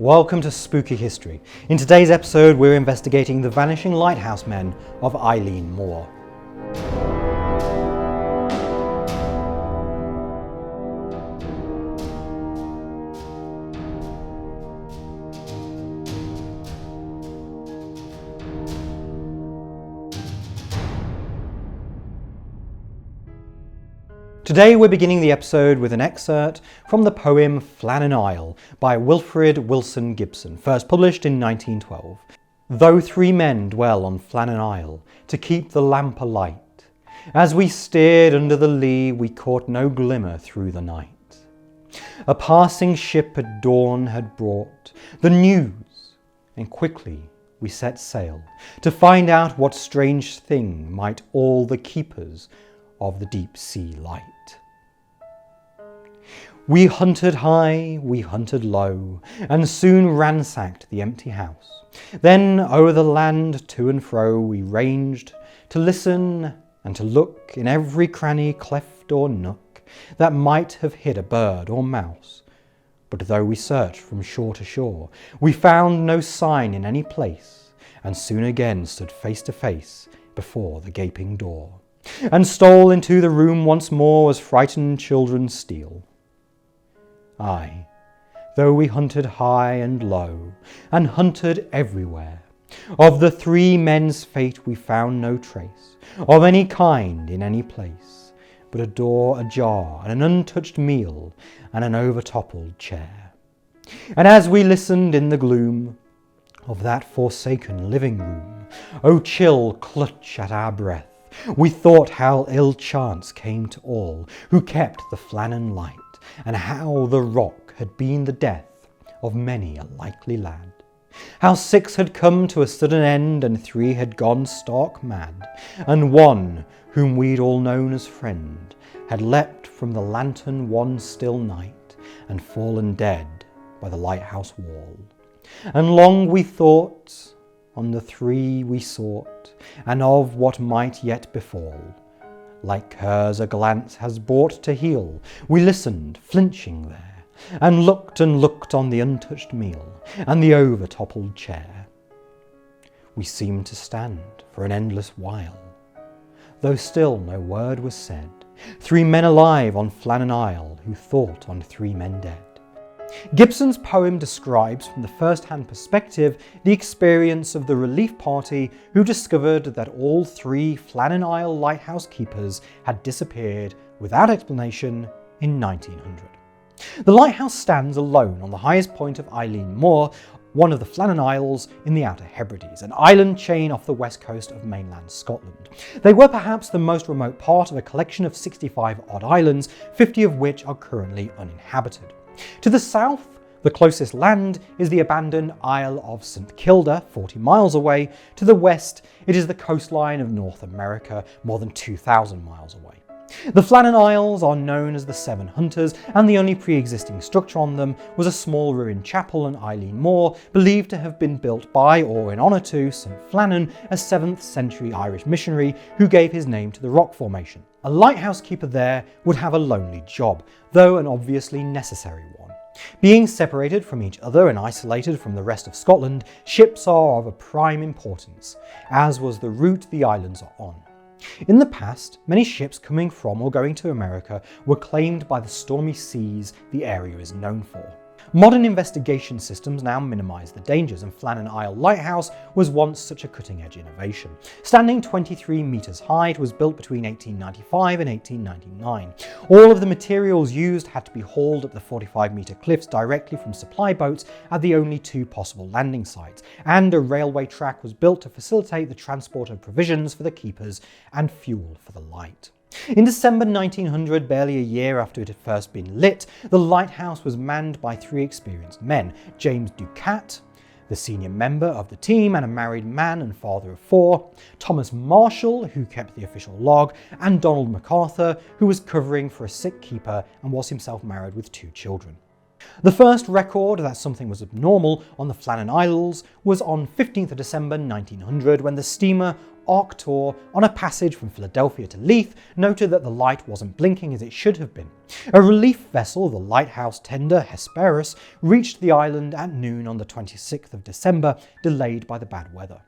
Welcome to Spooky History. In today's episode, we're investigating the vanishing lighthouse men of Eilean Mor. Today we're beginning the episode with an excerpt from the poem Flannan Isle by Wilfrid Wilson Gibson, first published in 1912. Though three men dwell on Flannan Isle to keep the lamp alight, as we steered under the lee we caught no glimmer through the night. A passing ship at dawn had brought the news, and quickly we set sail to find out what strange thing might all the keepers of the deep sea light. We hunted high, we hunted low, and soon ransacked the empty house. Then o'er the land to and fro we ranged, to listen and to look in every cranny, cleft or nook that might have hid a bird or mouse. But though we searched from shore to shore, we found no sign in any place, and soon again stood face to face before the gaping door, and stole into the room once more as frightened children steal. Aye, though we hunted high and low, and hunted everywhere, of the three men's fate we found no trace, of any kind in any place, but a door ajar and an untouched meal and an overtoppled chair. And as we listened in the gloom of that forsaken living room, O chill clutch at our breath, we thought how ill chance came to all who kept the Flannan light, and how the rock had been the death of many a likely lad. How 6 had come to a sudden end, and 3 had gone stark mad, and one, whom we'd all known as friend, had leapt from the lantern one still night, and fallen dead by the lighthouse wall. And long we thought on the 3 we sought, and of what might yet befall. Like curs a glance has brought to heel, we listened, flinching there, and looked on the untouched meal, and the overtoppled chair. We seemed to stand for an endless while, though still no word was said. 3 men alive on Flannan Isle, who thought on 3 men dead. Gibson's poem describes from the first-hand perspective the experience of the relief party who discovered that all 3 Flannan Isle lighthouse keepers had disappeared without explanation in 1900. The lighthouse stands alone on the highest point of Eilean Mor, one of the Flannan Isles in the Outer Hebrides, an island chain off the west coast of mainland Scotland. They were perhaps the most remote part of a collection of 65 odd islands, 50 of which are currently uninhabited. To the south, the closest land is the abandoned Isle of St Kilda, 40 miles away. To the west, it is the coastline of North America, more than 2,000 miles away. The Flannan Isles are known as the Seven Hunters, and the only pre-existing structure on them was a small ruined chapel in Eilean Mor, believed to have been built by or in honour to St Flannan, a 7th century Irish missionary who gave his name to the rock formation. A lighthouse keeper there would have a lonely job, though an obviously necessary one. Being separated from each other and isolated from the rest of Scotland, ships are of a prime importance, as was the route the islands are on. In the past, many ships coming from or going to America were claimed by the stormy seas the area is known for. Modern investigation systems now minimise the dangers, and Flannan Isle Lighthouse was once such a cutting-edge innovation. Standing 23 metres high, it was built between 1895 and 1899. All of the materials used had to be hauled up the 45-metre cliffs directly from supply boats at the only 2 possible landing sites, and a railway track was built to facilitate the transport of provisions for the keepers and fuel for the light. In December 1900, barely a year after it had first been lit, the lighthouse was manned by 3 experienced men: James Ducat, the senior member of the team and a married man and father of 4, Thomas Marshall, who kept the official log, and Donald MacArthur, who was covering for a sick keeper and was himself married with 2 children. The first record that something was abnormal on the Flannan Isles was on 15th of December 1900 when the steamer Arctur, on a passage from Philadelphia to Leith, noted that the light wasn't blinking as it should have been. A relief vessel, the Lighthouse tender Hesperus, reached the island at noon on the 26th of December, delayed by the bad weather.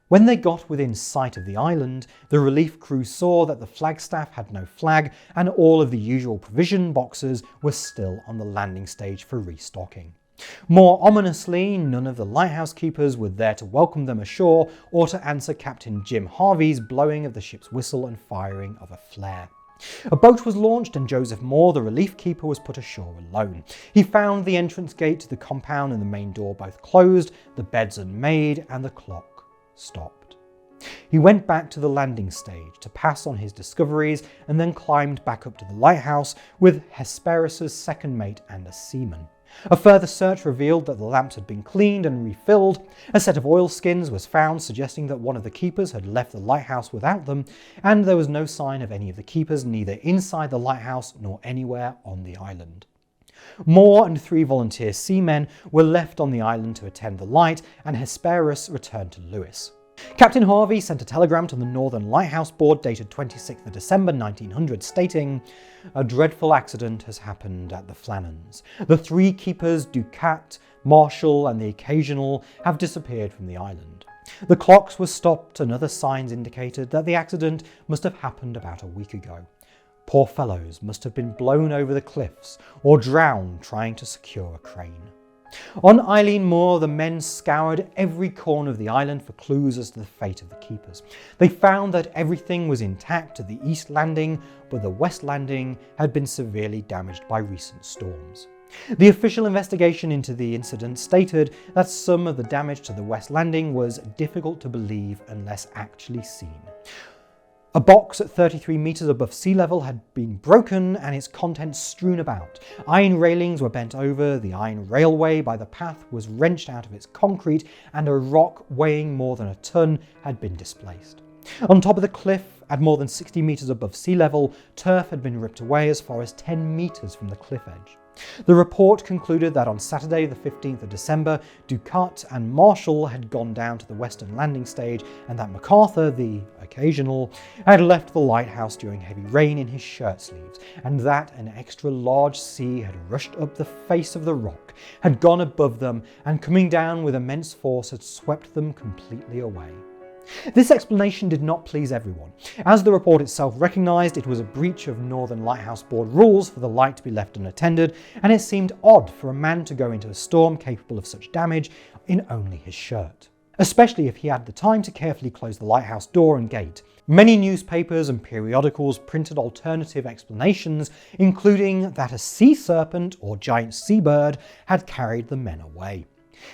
When they got within sight of the island, the relief crew saw that the flagstaff had no flag and all of the usual provision boxes were still on the landing stage for restocking. More ominously, none of the lighthouse keepers were there to welcome them ashore or to answer Captain Jim Harvey's blowing of the ship's whistle and firing of a flare. A boat was launched and Joseph Moore, the relief keeper, was put ashore alone. He found the entrance gate to the compound and the main door both closed, the beds unmade, and the clock stopped. He went back to the landing stage to pass on his discoveries and then climbed back up to the lighthouse with Hesperus's second mate and a seaman. A further search revealed that the lamps had been cleaned and refilled. A set of oilskins was found, suggesting that one of the keepers had left the lighthouse without them, and there was no sign of any of the keepers neither inside the lighthouse nor anywhere on the island. Moore and 3 volunteer seamen were left on the island to attend the light, and Hesperus returned to Lewis. Captain Harvey sent a telegram to the Northern Lighthouse Board dated 26th of December 1900 stating, "A dreadful accident has happened at the Flannans. The 3 keepers, Ducat, Marshall and the Occasional, have disappeared from the island. The clocks were stopped and other signs indicated that the accident must have happened about a week ago. Poor fellows must have been blown over the cliffs or drowned trying to secure a crane." On Eileen Moor, the men scoured every corner of the island for clues as to the fate of the keepers. They found that everything was intact at the east landing, but the west landing had been severely damaged by recent storms. The official investigation into the incident stated that some of the damage to the west landing was difficult to believe unless actually seen. A box at 33 metres above sea level had been broken and its contents strewn about. Iron railings were bent over, the iron railway by the path was wrenched out of its concrete, and a rock weighing more than a ton had been displaced. On top of the cliff, at more than 60 metres above sea level, turf had been ripped away as far as 10 metres from the cliff edge. The report concluded that on Saturday the 15th of December, Ducat and Marshall had gone down to the western landing stage and that MacArthur, the Occasional, had left the lighthouse during heavy rain in his shirt sleeves, and that an extra large sea had rushed up the face of the rock, had gone above them, and coming down with immense force had swept them completely away. This explanation did not please everyone. As the report itself recognised, it was a breach of Northern Lighthouse Board rules for the light to be left unattended, and it seemed odd for a man to go into a storm capable of such damage in only his shirt, especially if he had the time to carefully close the lighthouse door and gate. Many newspapers and periodicals printed alternative explanations, including that a sea serpent or giant seabird had carried the men away,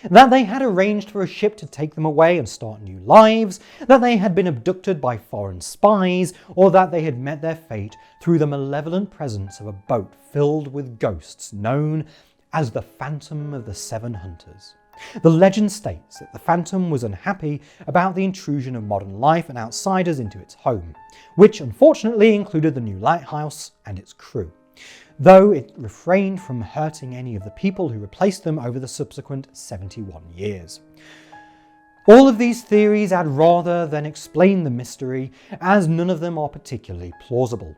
that they had arranged for a ship to take them away and start new lives, that they had been abducted by foreign spies, or that they had met their fate through the malevolent presence of a boat filled with ghosts known as the Phantom of the Seven Hunters. The legend states that the Phantom was unhappy about the intrusion of modern life and outsiders into its home, which unfortunately included the new lighthouse and its crew, though it refrained from hurting any of the people who replaced them over the subsequent 71 years. All of these theories add rather than explain the mystery, as none of them are particularly plausible.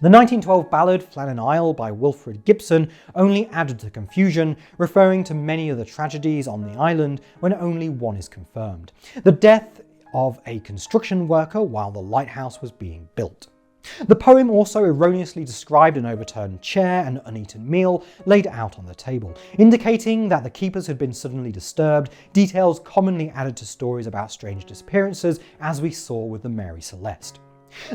The 1912 ballad Flannan Isle by Wilfred Gibson only added to confusion, referring to many of the tragedies on the island when only one is confirmed: the death of a construction worker while the lighthouse was being built. The poem also erroneously described an overturned chair and uneaten meal laid out on the table, indicating that the keepers had been suddenly disturbed, details commonly added to stories about strange disappearances, as we saw with the Mary Celeste.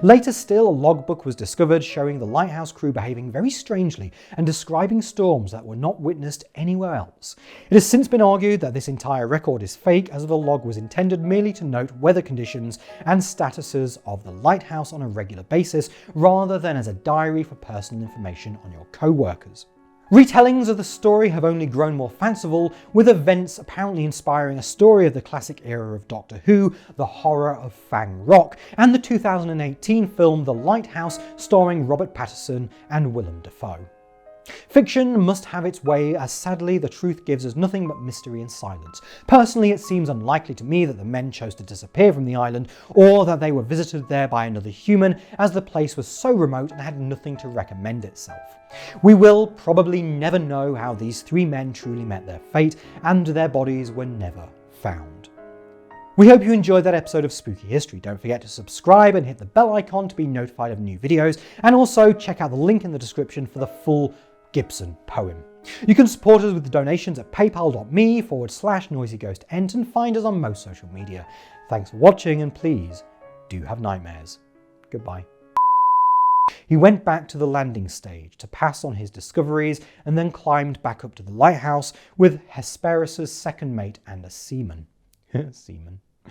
Later still, a logbook was discovered showing the lighthouse crew behaving very strangely and describing storms that were not witnessed anywhere else. It has since been argued that this entire record is fake, as the log was intended merely to note weather conditions and statuses of the lighthouse on a regular basis, rather than as a diary for personal information on your co-workers. Retellings of the story have only grown more fanciful, with events apparently inspiring a story of the classic era of Doctor Who, The Horror of Fang Rock, and the 2018 film The Lighthouse, starring Robert Pattinson and Willem Dafoe. Fiction must have its way, as sadly the truth gives us nothing but mystery and silence. Personally, it seems unlikely to me that the men chose to disappear from the island, or that they were visited there by another human, as the place was so remote and had nothing to recommend itself. We will probably never know how these three men truly met their fate, and their bodies were never found. We hope you enjoyed that episode of Spooky History. Don't forget to subscribe and hit the bell icon to be notified of new videos, and also check out the link in the description for the full Gibson poem. You can support us with donations at paypal.me/noisyghostent and find us on most social media. Thanks for watching, and please do have nightmares. Goodbye. He went back to the landing stage to pass on his discoveries and then climbed back up to the lighthouse with Hesperus's second mate and a seaman. Seaman.